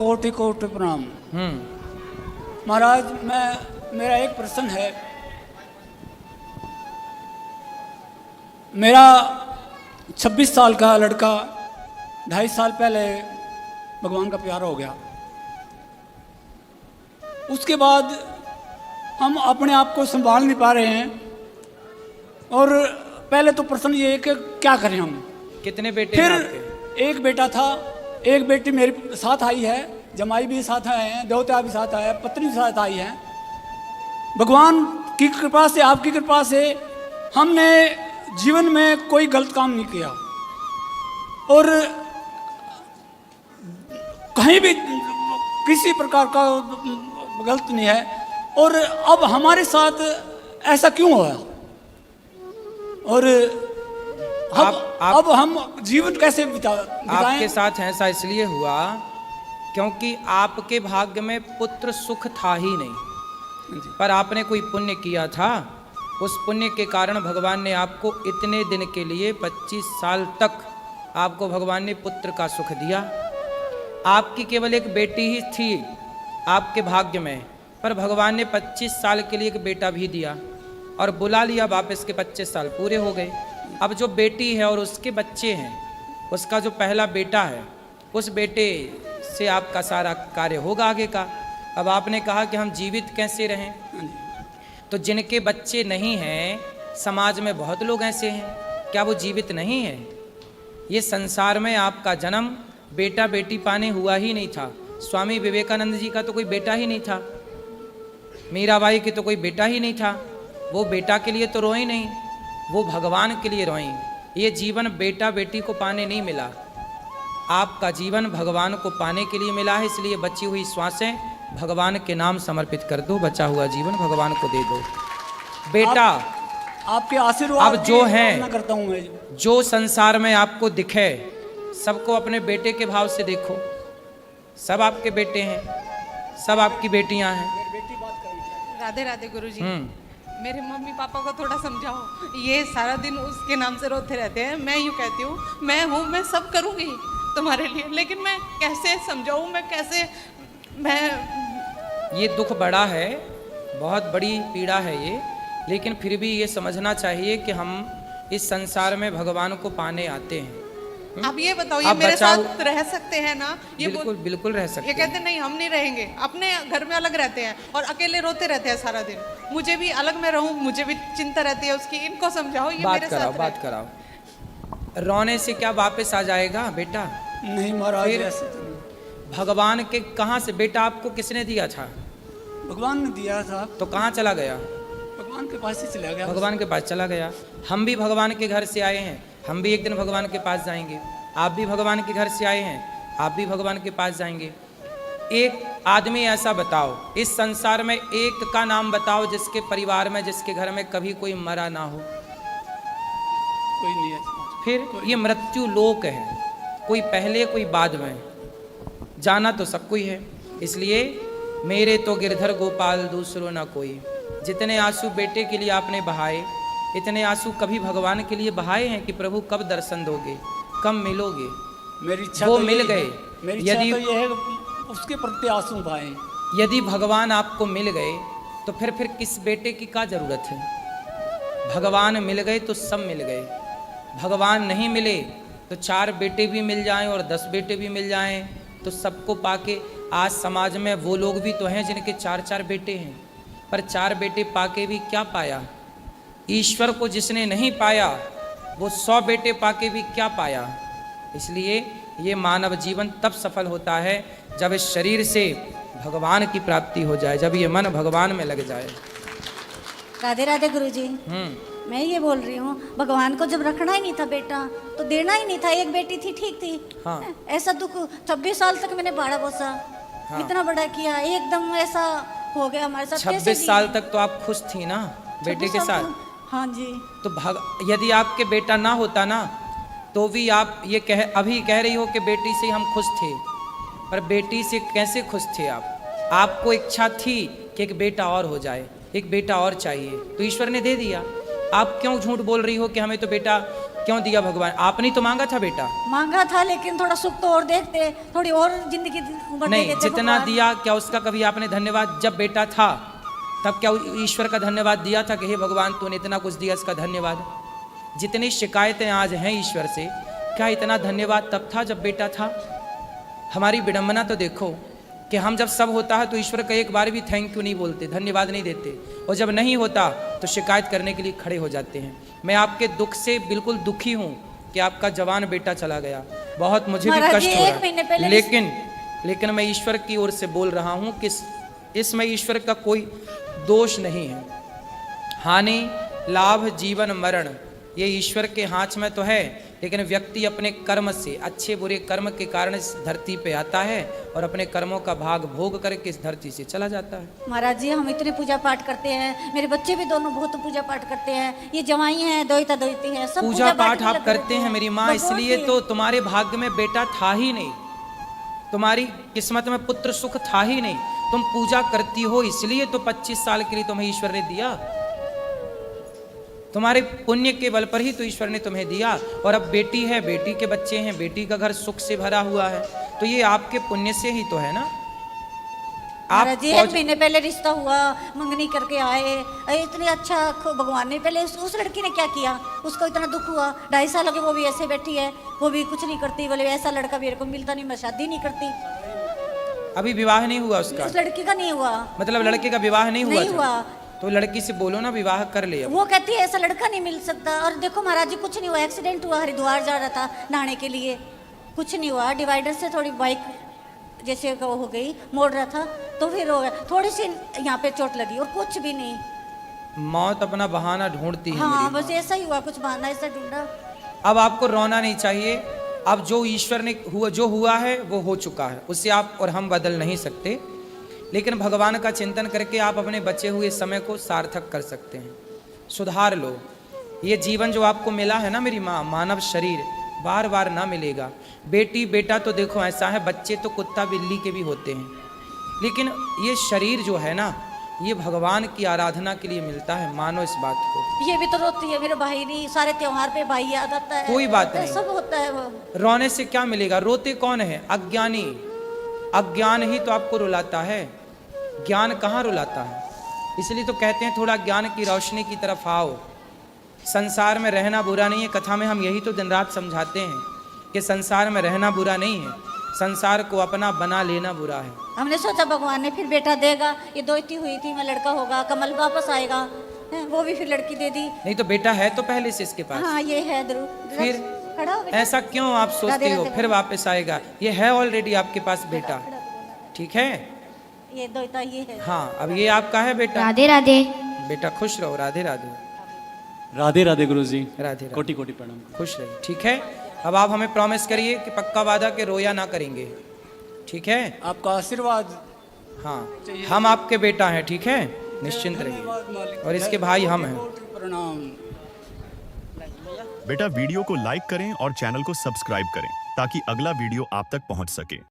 कोटि कोटि प्रणाम। महाराज, मेरा एक प्रश्न है। मेरा 26 साल का लड़का 2.5 साल पहले भगवान का प्यार हो गया। उसके बाद हम अपने आप को संभाल नहीं पा रहे हैं। और पहले तो प्रश्न ये है कि क्या करें हम। कितने बेटे फिर हैं आपके? एक बेटा था, एक बेटी मेरे साथ आई है, जमाई भी साथ आए हैं, देवता भी साथ आए हैं, पत्नी भी साथ आई है। भगवान की कृपा से, आपकी कृपा से हमने जीवन में कोई गलत काम नहीं किया और कहीं भी किसी प्रकार का गलत नहीं है। और अब हमारे साथ ऐसा क्यों हुआ? और अब हम जीवन कैसे बिताएं? आपके साथ ऐसा इसलिए हुआ क्योंकि आपके भाग्य में पुत्र सुख था ही नहीं, पर आपने कोई पुण्य किया था। उस पुण्य के कारण भगवान ने आपको इतने दिन के लिए 25 साल तक आपको भगवान ने पुत्र का सुख दिया। आपकी केवल एक बेटी ही थी आपके भाग्य में, पर भगवान ने 25 साल के लिए एक बेटा भी दिया और बुला लिया वापस के 25 साल पूरे हो गए। अब जो बेटी है और उसके बच्चे हैं, उसका जो पहला बेटा है, उस बेटे से आपका सारा कार्य होगा आगे का। अब आपने कहा कि हम जीवित कैसे रहें, तो जिनके बच्चे नहीं हैं, समाज में बहुत लोग ऐसे हैं, क्या वो जीवित नहीं है? ये संसार में आपका जन्म बेटा बेटी पाने हुआ ही नहीं था। स्वामी विवेकानंद जी का तो कोई बेटा ही नहीं था, मीराबाई की तो कोई बेटा ही नहीं था। वो बेटा के लिए तो रोई नहीं, वो भगवान के लिए रोई। ये जीवन बेटा बेटी को पाने नहीं मिला, आपका जीवन भगवान को पाने के लिए मिला है। इसलिए बची हुई श्वासें भगवान के नाम समर्पित कर दो, बचा हुआ जीवन भगवान को दे दो। बेटा आपके आशीर्वाद अब जो है, करता हूं मैं, जो संसार में आपको दिखे, सबको अपने बेटे के भाव से देखो। सब आपके बेटे हैं, सब आपकी बेटियां हैं। राधे राधे गुरुजी। मेरे मम्मी पापा को थोड़ा समझाओ, ये सारा दिन उसके नाम से रोते रहते हैं। मैं यूँ कहती हूँ, मैं हूँ, मैं सब करूँगी तुम्हारे लिए, लेकिन मैं कैसे समझाऊँ, मैं कैसे, मैं ये दुख बड़ा है, बहुत बड़ी पीड़ा है ये, लेकिन फिर भी ये समझना चाहिए कि हम इस संसार में भगवान को पाने आते हैं। अब ये बताओ, ये मेरे साथ रह सकते हैं ना? ये बिल्कुल बिल्कुल रह सकते ये कहते नहीं हम नहीं रहेंगे, अपने घर में अलग रहते हैं और अकेले रोते रहते हैं सारा दिन। मुझे भी अलग में रहूं, मुझे भी चिंता रहती है उसकी। इनको समझाओ, ये मेरे साथ बात कराओ। रोने से क्या वापस आ जाएगा बेटा? नहीं महाराज, ऐसे तो नहीं। भगवान के कहाँ से बेटा आपको किसने दिया था? भगवान ने दिया था। तो कहाँ चला गया? भगवान के पास ही चला गया। भगवान के पास चला गया। हम भी भगवान के घर से आए हैं, हम भी एक दिन भगवान के पास जाएंगे। आप भी भगवान के घर से आए हैं, आप भी भगवान के पास जाएंगे। एक आदमी ऐसा बताओ, इस संसार में एक का नाम बताओ जिसके परिवार में, जिसके घर में कभी कोई मरा ना हो। कोई नहीं है। फिर ये मृत्यु लोक है, कोई पहले कोई बाद में, जाना तो सब कोई है। इसलिए मेरे तो गिरधर गोपाल दूसरो ना कोई। जितने आंसू बेटे के लिए आपने बहाए, इतने आंसू कभी भगवान के लिए बहाए हैं कि प्रभु कब दर्शन दोगे, कब मिलोगे? मेरी इच्छा वो तो मिल गए। यदि तो ये है उसके प्रति आंसू भाए। यदि भगवान आपको मिल गए तो फिर किस बेटे की क्या जरूरत है? भगवान मिल गए तो सब मिल गए। भगवान नहीं मिले तो 4 बेटे भी मिल जाएं और 10 बेटे भी मिल जाएं तो सबको पाके, आज समाज में वो लोग भी तो हैं जिनके 4-4 बेटे हैं, पर 4 बेटे पाके भी क्या पाया? ईश्वर को जिसने नहीं पाया वो 100 बेटे पाके भी क्या पाया? इसलिए ये मानव जीवन तब सफल होता है जब इस शरीर से भगवान की प्राप्ति हो जाए, जब ये मन भगवान में लग जाए। राधे राधे गुरुजी। मैं ये बोल रही हूँ, भगवान को जब रखना ही नहीं था बेटा तो देना ही नहीं था। एक बेटी थी, ठीक थी। हाँ। ऐसा दुख 26 साल तक मैंने पाला पोसा। हाँ। इतना बड़ा किया, एकदम ऐसा हो गया हमारे साथ। 26 साल तक तो आप खुश थी ना बेटे के साथ? हाँ जी। तो यदि आपके बेटा ना होता ना तो भी आप ये अभी कह रही हो कि बेटी से हम खुश थे, पर बेटी से कैसे खुश थे आप? आपको इच्छा थी कि एक बेटा और हो जाए, एक बेटा और चाहिए, तो ईश्वर ने दे दिया। आप क्यों झूठ बोल रही हो कि हमें तो बेटा क्यों दिया भगवान? आपने ही तो मांगा था बेटा। मांगा था, लेकिन थोड़ा सुख तो और देखते, थोड़ी और जिंदगी उम्र दे नहीं, देते जितना भगवान। दिया क्या उसका कभी आपने धन्यवाद, जब बेटा था तब क्या ईश्वर का धन्यवाद दिया था कि हे भगवान तूने इतना कुछ दिया, इसका धन्यवाद? जितनी शिकायतें आज हैं ईश्वर से, क्या इतना धन्यवाद तब था जब बेटा था? हमारी विडंबना तो देखो कि हम जब सब होता है तो ईश्वर का एक बार भी थैंक यू नहीं बोलते, धन्यवाद नहीं देते, और जब नहीं होता तो शिकायत करने के लिए खड़े हो जाते हैं। मैं आपके दुख से बिल्कुल दुखी हूँ कि आपका जवान बेटा चला गया, बहुत मुझे भी महाराज कष्ट जी, हो एक रहा महीने है, पहले लेकिन मैं ईश्वर की ओर से बोल रहा हूँ कि इसमें ईश्वर का कोई दोष नहीं है। हानि लाभ जीवन मरण ये ईश्वर के हाथ में तो है, लेकिन व्यक्ति अपने कर्म से, अच्छे बुरे कर्म के कारण इस धरती पे आता है और अपने कर्मों का भाग भोग करके इस धरती से चला जाता है। महाराज जी, हम इतने पूजा पाठ करते हैं, मेरे बच्चे भी दोनों बहुत पूजा पाठ करते हैं, ये जवाई हैं, दोहिता दोहिती हैं, सब पूजा पाठ में आप लगे करते रहते हैं मेरी माँ, भगवान इसलिए की- तो तुम्हारे भाग्य में बेटा था ही नहीं, तुम्हारी किस्मत में पुत्र सुख था ही नहीं। तुम पूजा करती हो इसलिए तो 25 साल के लिए तुम्हें ईश्वर ने दिया, तुम्हारे पुण्य के बल पर ही तो ईश्वर ने तुम्हें दिया। और अब बेटी है, बेटी के बच्चे हैं, बेटी का घर सुख से भरा हुआ है, तो ये आपके पुण्य से ही तो है ना। आप महाराज जी, 1 महीने पहले रिश्ता हुआ, मंगनी करके आए, अरे इतने अच्छा भगवान ने पहले उस लड़की ने क्या किया, उसको इतना दुख हुआ, 2.5 साल हो गए वो भी ऐसे बैठी है, वो भी कुछ नहीं करती, बोले ऐसा लड़का मेरे को मिलता नहीं, मैं शादी नहीं करती। अभी विवाह नहीं हुआ उसका? उस लड़की का नहीं हुआ, मतलब लड़के का विवाह नहीं हुआ नहीं था? हुआ। तो लड़की से बोलो ना विवाह कर ले अब। वो कहती है ऐसा लड़का नहीं मिल सकता। और देखो महाराज जी, कुछ नहीं हुआ, एक्सीडेंट हुआ, हरिद्वार जा रहा था नहाने के लिए, कुछ नहीं हुआ, डिवाइडर से थोड़ी बाइक जैसे वो हो गई, मोड़ रहा था तो फिर हो गया, थोड़ी सी यहाँ पे चोट लगी और कुछ भी नहीं। मौत अपना बहाना ढूंढती है हाँ, मेरी बस ऐसा ही हुआ, कुछ बहाना ऐसा ढूंढा। अब आपको रोना नहीं चाहिए, अब जो ईश्वर ने जो हुआ है वो हो चुका है, उससे आप और हम बदल नहीं सकते, लेकिन भगवान का चिंतन करके आप अपने बचे हुए समय को सार्थक कर सकते हैं, सुधार लो। ये जीवन जो आपको मिला है ना मेरी माँ, मानव शरीर बार बार ना मिलेगा। बेटी बेटा तो देखो ऐसा है, बच्चे तो कुत्ता बिल्ली के भी होते हैं, लेकिन ये शरीर जो है ना, ये भगवान की आराधना के लिए मिलता है, मानो इस बात को। ये भी तो रोती है, मेरे भाई नहीं, सारे त्योहार पे भाई याद आता है, कोई बात नहीं, सब होता है वो। रोने से क्या मिलेगा? रोते कौन है? अज्ञानी। अज्ञान ही तो आपको रुलाता है, ज्ञान कहाँ रुलाता है। इसलिए तो कहते हैं थोड़ा ज्ञान की रोशनी की तरफ आओ। संसार में रहना बुरा नहीं है, कथा में हम यही तो दिन रात समझाते हैं कि संसार में रहना बुरा नहीं है, संसार को अपना बना लेना बुरा है। हमने सोचा भगवान ने फिर बेटा देगा, ये दोहिती हुई थी, मैं लड़का होगा, कमल वापस आएगा, हैं, वो भी फिर लड़की दे दी। नहीं तो बेटा है तो पहले से इसके पास, हाँ, ये है ध्रुव। फिर खड़ा हो बेटा। ऐसा क्यों आप सोचते हो फिर वापस आएगा? ये है ऑलरेडी आपके पास बेटा, ठीक है? ये दोहिता ये है। हाँ, अब ये आपका है बेटा। राधे राधे। बेटा खुश रहो, राधे राधे। राधे राधे गुरुजी, राधे राधे। कोटि कोटि प्रणाम। खुश रहिए, ठीक है? अब आप हमें प्रॉमिस करिए कि पक्का वादा के रोया ना करेंगे, ठीक है? आपका आशीर्वाद। हाँ, हम आपके बेटा हैं, ठीक है? निश्चिंत रहिए, और इसके भाई हम हैं। प्रणाम। बेटा वीडियो को लाइक करें और चैनल को सब्सक्राइब करें ताकि अगला वीडियो आप तक पहुंच सके।